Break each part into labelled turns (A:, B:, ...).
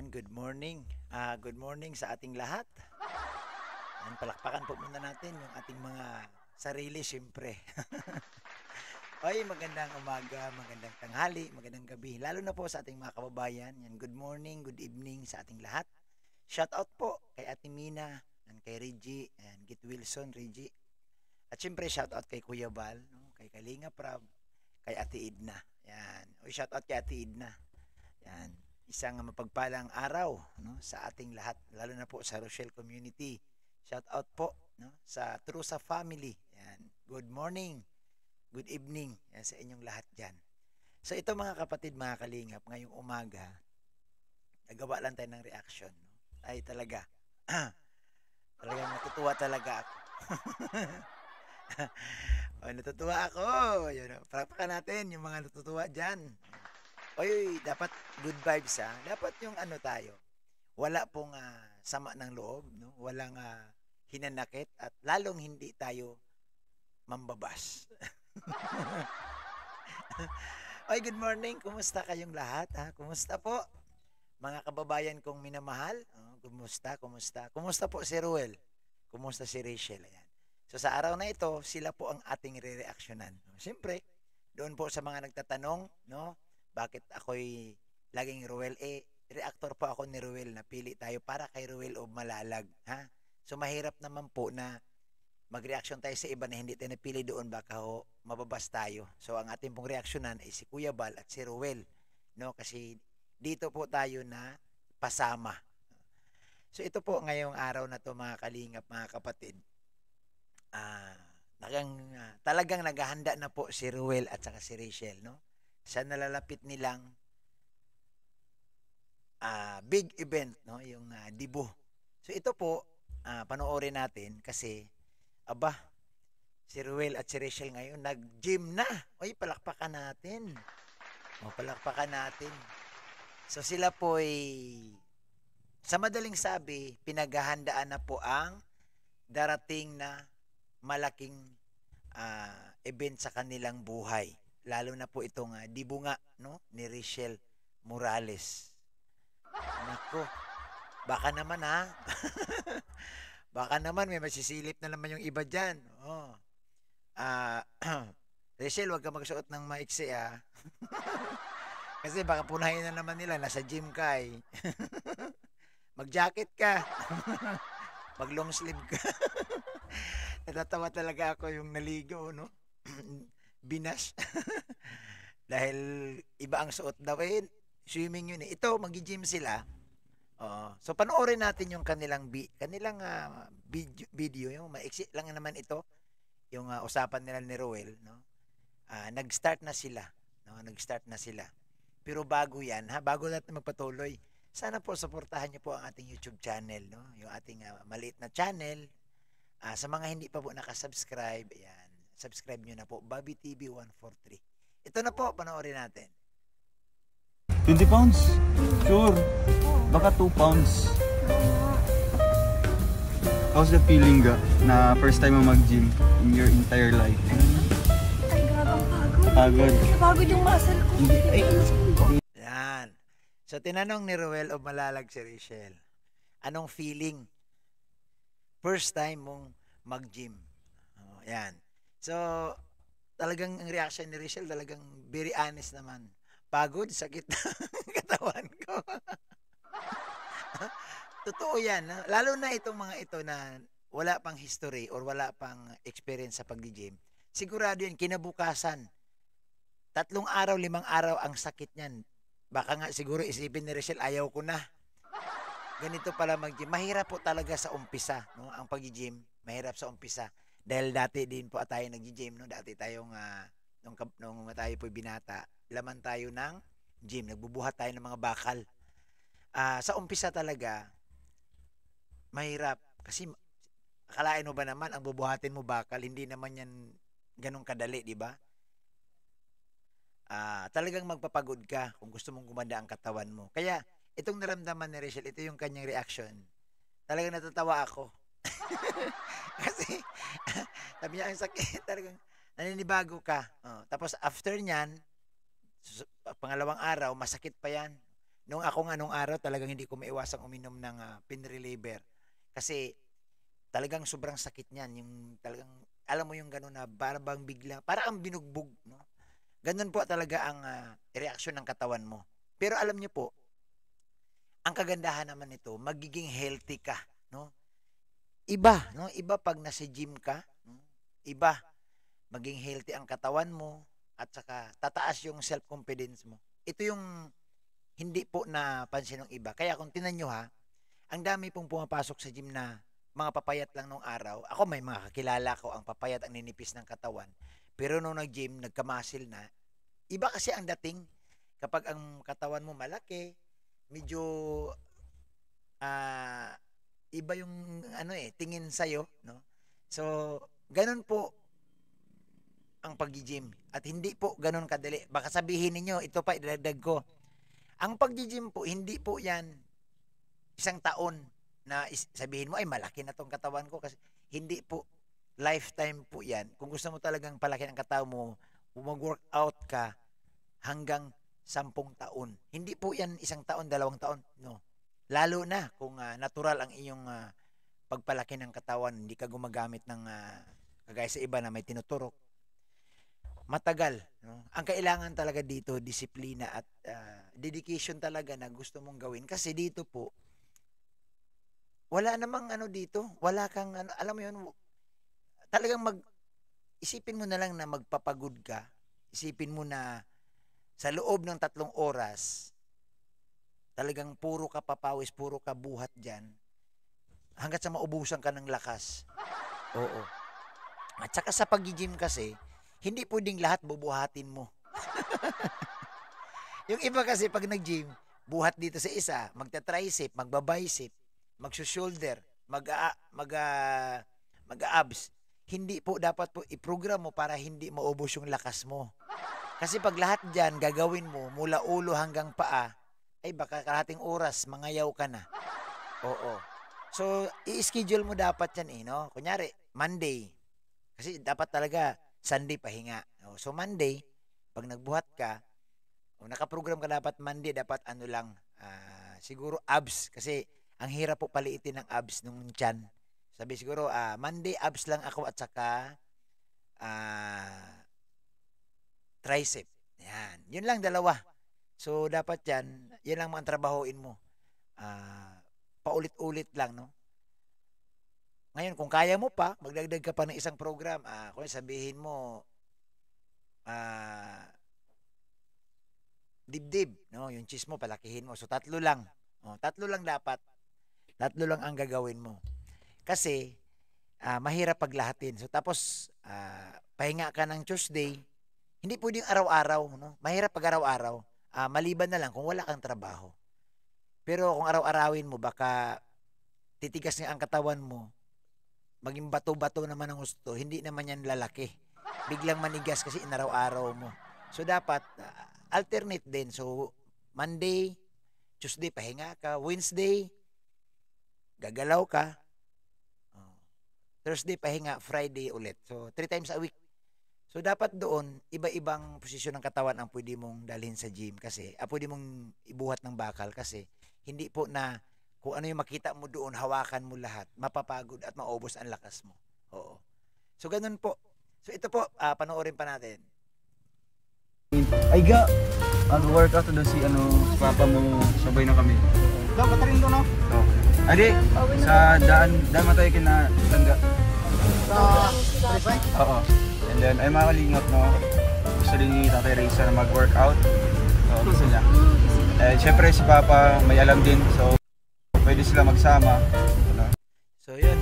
A: Good morning. Good morning sa ating lahat. Yan, palakpakan po muna natin yung ating mga sarili, siyempre. Oy, magandang umaga, magandang tanghali, magandang gabi. Lalo na po sa ating mga kababayan. Yan, good morning, good evening sa ating lahat. Shout out po kay Ate Mina, yan, kay Reggie, and Git Wilson, Reggie. At siyempre, shout out kay Kuya Bal, no? Kay Kalinga Prab, kay Ate Idna. Yan. Oy, shout out kay Ate Idna. Yan. Isang mapagpalang araw, no, sa ating lahat, lalo na po sa Rochelle community. Shout out po, no, sa Trusa family. Yan. Good morning, good evening, yan, sa inyong lahat dyan. So ito mga kapatid, mga kalingap, ngayong umaga, nagawa lang tayo ng reaction. No? Ay talaga, talagang natutuwa talaga ako. Natutuwa ako. Yun, palakpakan natin yung mga natutuwa dyan. Oy, dapat good vibes ha. Dapat yung ano tayo. Wala pong sama ng loob, no? Walang hinanakit at lalong hindi tayo mambabas. Oy, good morning. Kumusta kayong lahat ha? Kumusta po? Mga kababayan kong minamahal. Kumusta? Kumusta? Kumusta po si Ruel? Kumusta si Rachel? Ayan. So sa araw na ito, sila po ang ating re-reactionan. Siyempre, doon po sa mga nagtatanong, no? Bakit ako'y laging Ruel? Reactor po ako ni Ruel. Napili tayo para kay Ruel o Malalag. Ha? So, mahirap naman po na mag-reaction tayo sa iba na hindi tayo napili doon. Baka ho, mababas tayo. So, ang ating pong reaksyonan ay si Kuya Bal at si Ruel. No? Kasi dito po tayo na pasama. So, ito po ngayong araw na to mga kalingap, mga kapatid. Talagang naghahanda na po si Ruel at saka si Rachel, no? Sa nalalapit nilang big event, no, yung Dibo. So ito po, panoorin natin kasi aba, si Ruel at si Rachel ngayon nag-gym na. Oy, palakpakan natin. Palakpakan natin. So sila po ay sa madaling sabi, pinaghahandaan na po ang darating na malaking event sa kanilang buhay. Lalo na po itong Dibo nga, no, ni Rachel Morales. Nako, baka naman ha. Baka naman may masisilip na naman yung iba dyan. Rachel, wag ka magsuot ng maiksi ha. Kasi baka punahin na naman nila, nasa gym ka eh. Mag-jacket ka. Mag-long sleeve ka. Natatawa talaga ako yung naligo, no? Binas. Dahil iba ang suot daw swimming yun eh. Ito, mag-gym sila. So panoorin natin yung kanilang video, yung maiksi lang naman ito, yung usapan nila ni Roel, no? Nag-start na sila, no? Nag-start na sila. Pero bago yan, bago natin magpatuloy, sana po suportahan niyo po ang ating YouTube channel, no? Yung ating maliit na channel. Sa mga hindi pa po nakasubscribe, ayan, subscribe nyo na po, Bobby TV 143. Ito na po, panoorin natin.
B: 20 pounds? Sure. Baka 2 pounds. How's the feeling na first time mo mag-gym in your entire life?
C: Ay, grabe ang pagod.
B: Pagod.
C: Napagod yung muscle ko.
A: Yan. So, tinanong ni Ruel o Malalag si Rachel, anong feeling first time mong mag-gym? Yan. So, talagang ang reaction ni Rachel talagang very honest naman. Pagod, sakit ng katawan ko. Totoo yan. Lalo na itong mga ito na wala pang history or wala pang experience sa pag-gym. Sigurado yan, kinabukasan, 3 araw, 5 araw ang sakit niyan. Baka nga siguro isipin ni Rachel, ayaw ko na. Ganito pala mag-gym. Mahirap po talaga sa umpisa, no? Ang pag-gym, mahirap sa umpisa. Dahil dati din po tayo nag-gym, no? Dati tayong nung tayo po binata, laman tayo ng gym, nagbubuhat tayo ng mga bakal. Sa umpisa talaga, mahirap. Kasi akalain mo ba naman, ang bubuhatin mo bakal, hindi naman yan ganun kadali, di ba? Talagang magpapagod ka kung gusto mong gumanda ang katawan mo. Kaya, itong naramdaman ni Rachel, ito yung kanyang reaction. Talagang natatawa ako. Kasi, sabi niya, ang sakit, talagang naninibago ka. Tapos, after nyan, pangalawang araw, masakit pa yan. Nung ako nga nung araw talagang hindi ko maiwasang uminom ng pain reliever. Kasi talagang sobrang sakit niyan. Yung talagang, alam mo yung gano'n na para bang bigla, para kang binugbog, no? Ganun po talaga ang reaksyon ng katawan mo. Pero alam niyo po, ang kagandahan naman nito, magiging healthy ka, no? Iba, no? Iba pag nasa gym ka, no? Iba, maging healthy ang katawan mo at saka tataas yung self-confidence mo. Ito yung hindi po napansin ng iba. Kaya kung tinan nyo ha, ang dami pong pumapasok sa gym na mga papayat lang nung araw. Ako may mga kakilala ko ang papayat ang ninipis ng katawan. Pero nung nag-gym, nagkamasil na, iba kasi ang dating kapag ang katawan mo malaki, medyo ah iba yung tingin sa'yo, no? So, ganun po ang pag-gym. At hindi po ganun kadali. Baka sabihin ninyo, ito pa idadagdag ko. Ang pag-gym po, hindi po yan isang taon na sabihin mo, ay malaki na tong katawan ko. Kasi hindi po, lifetime po yan. Kung gusto mo talagang palaki ang katawan mo, mag-workout ka hanggang 10 taon. Hindi po yan isang taon, 2 taon. No. Lalo na kung natural ang iyong pagpalaki ng katawan, hindi ka gumagamit ng kagaya sa iba na may tinuturok. Matagal. No? Ang kailangan talaga dito, disiplina at dedication talaga na gusto mong gawin. Kasi dito po, wala namang dito. Wala kang, alam mo yun, talagang isipin mo na lang na magpapagod ka. Isipin mo na sa loob ng 3 oras, talagang puro ka papawis, puro ka buhat dyan, hanggat sa maubusan ka ng lakas. Oo. At saka sa pag-gym kasi, hindi pwedeng lahat bubuhatin mo. Yung iba kasi pag nag-gym, buhat dito sa isa, magta-tricep, magba-bicep, magsu-shoulder, mag-abs. Hindi po dapat po i-program mo para hindi maubos yung lakas mo. Kasi pag lahat dyan gagawin mo mula ulo hanggang paa, ay baka kalahating oras mangayaw ka na. Oo. So, i-schedule mo dapat yan no? Kunyari, Monday. Kasi dapat talaga Sunday pahinga. So, Monday, pag nagbuhat ka, nakaprogram ka dapat Monday, dapat siguro abs. Kasi ang hirap po paliitin ng abs nung tiyan. Sabi siguro, Monday abs lang ako at saka tricep. Yan. Yun lang, 2. So, dapat yan lang mga trabahoin mo. Paulit-ulit lang, no? Ngayon, kung kaya mo pa, magdagdag ka pa ng isang program. Kung sabihin mo, dibdib, no? Yung cheese mo, palakihin mo. So, 3 lang. 3 lang dapat. 3 lang ang gagawin mo. Kasi, mahirap paglahatin. So, tapos, pahinga ka ng Tuesday. Hindi pwedeng araw-araw, no? Mahirap pag araw-araw. Maliban na lang kung wala kang trabaho. Pero kung araw-arawin mo, baka titigas nga ang katawan mo, maging bato-bato naman ang gusto, hindi naman yan lalaki. Biglang manigas kasi inaraw-araw mo. So, dapat alternate din. So, Monday, Tuesday, pahinga ka. Wednesday, gagalaw ka. Thursday, pahinga. Friday ulit. So, 3 times a week. So, dapat doon, iba-ibang posisyon ng katawan ang pwede mong dalhin sa gym kasi, pwede mong ibuhat ng bakal kasi, hindi po na kung ano yung makita mo doon, hawakan mo lahat, mapapagod at maubos ang lakas mo. Oo. So, ganun po. So, ito po, panoorin pa natin.
B: Ay ga, workout daw si papa mo, sabay na kami.
D: Daw, katarin doon, no?
B: So, adi, sa daan matay kina tangga.
D: Sa Trisay?
B: Oo. And then, ay makalingap, no? Gusto din ni Tatay Reza na mag-workout. So, gusto niya. And syempre si Papa may alam din, so pwede sila magsama.
A: So, yun.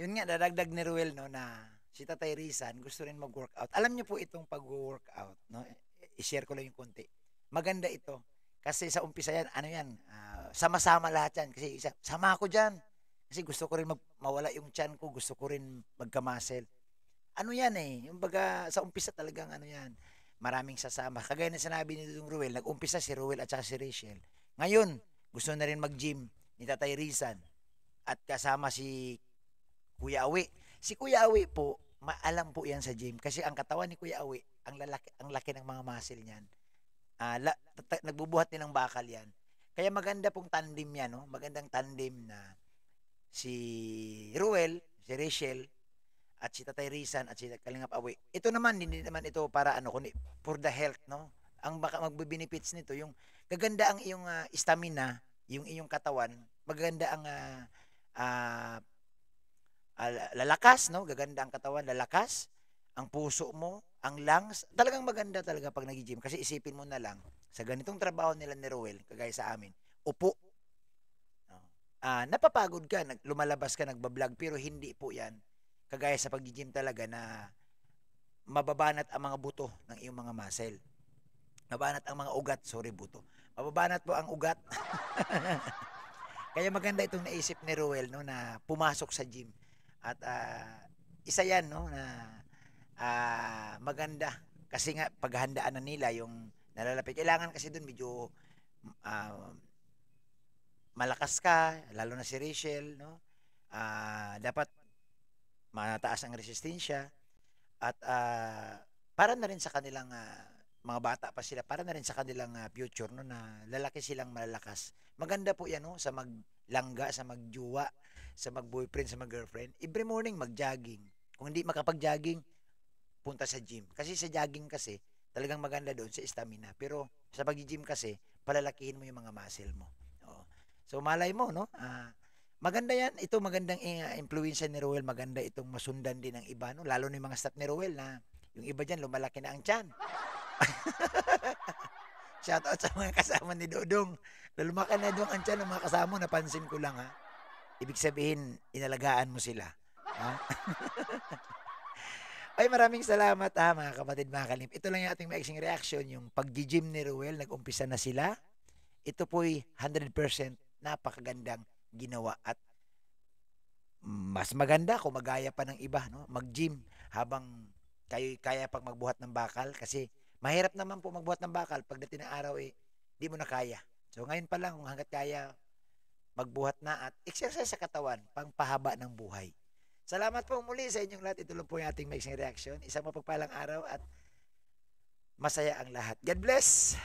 A: Yun nga, dadagdag ni Ruel, no, na si Tatay Rizan gusto rin mag-workout. Alam niyo po itong pag-workout, no? I-share ko lang yung konti. Maganda ito. Kasi sa umpisa yan, sama-sama lahat yan. Kasi sama ako dyan. Kasi gusto ko rin mawala yung tiyan ko. Gusto ko rin magkamuscle. Yan yung baga, sa umpisa talagang yan. Maraming sasama. Kagaya na sinabi ni Ruel, nag-umpisa si Ruel at saka si Rachel. Ngayon, gusto na rin mag-gym ni Tatay Rizan. At kasama si Kuya Awi. Si Kuya Awi po, maalam po yan sa gym. Kasi ang katawan ni Kuya Awi, ang laki ng mga muscle niyan. nagbubuhat nilang bakal yan. Kaya maganda pong tandem yan, no? Magandang tandem na si Ruel, si Rachel, at si Tatay Rizan, at si Kalingap Awe. Ito naman, hindi naman ito para ano, kundi for the health, no? Ang baka magbe-benefits nito, yung gaganda ang iyong stamina, yung iyong katawan, maganda ang lalakas, no? Gaganda ang katawan, lalakas, ang puso mo, ang lungs, talagang maganda talaga pag nag-gym. Kasi isipin mo na lang, sa ganitong trabaho nila ni Roel, kagaya sa amin, upo. No? Napapagod ka, lumalabas ka, nagbablog, pero hindi po yan. Kagaya sa pag-gym talaga na mababanat ang mga buto ng iyong mga muscle. Mababanat ang mga ugat, buto. Mababanat po ang ugat. Kaya maganda itong naisip ni Roel, no, na pumasok sa gym. At isa yan, no, na maganda. Kasi nga, paghandaan na nila yung nalalapit. Kailangan kasi dun medyo malakas ka, lalo na si Rachel, no? Dapat mataas ang resistensya at para na rin sa kanilang mga bata pa sila, para na rin sa kanilang future, no, na lalaki silang malalakas. Maganda po yan, no, sa maglangga, sa magjuwa, sa mag-boyfriend, sa mag-girlfriend. Every morning mag-jogging. Kung hindi makapag-jogging, punta sa gym. Kasi sa jogging kasi, talagang maganda doon sa stamina. Pero sa pag-gym kasi, palalakihin mo yung mga muscle mo. Oo. So malay mo, no? Maganda yan. Ito magandang influensya ni Roel. Maganda itong masundan din ng iba, no? Lalo na yung mga staff ni Roel na yung iba dyan, lumalaki na ang tiyan. Shoutout sa mga kasama ni Dodong. Lumaki na doon ang tiyan ng mga kasama. Napansin ko lang, ha? Ibig sabihin, inalagaan mo sila. Ha? Ay, maraming salamat, ha, mga kapatid, mga kalimp. Ito lang yung ating maiksing reaction. Yung pag-gym ni Roel, nag-umpisa na sila. Ito po'y 100% napakagandang ginawa at mas maganda kung magaya pa ng iba, no? Mag-gym habang kayo kaya pag magbuhat ng bakal kasi mahirap naman po magbuhat ng bakal pagdating ng araw di mo na kaya. So ngayon pa lang kung hangga't kaya magbuhat na at exercise sa katawan pangpahaba ng buhay. Salamat po muli sa inyong lahat. Ito lang po yung ating maiksing reaction. Isang mapagpalang araw at masaya ang lahat. God bless!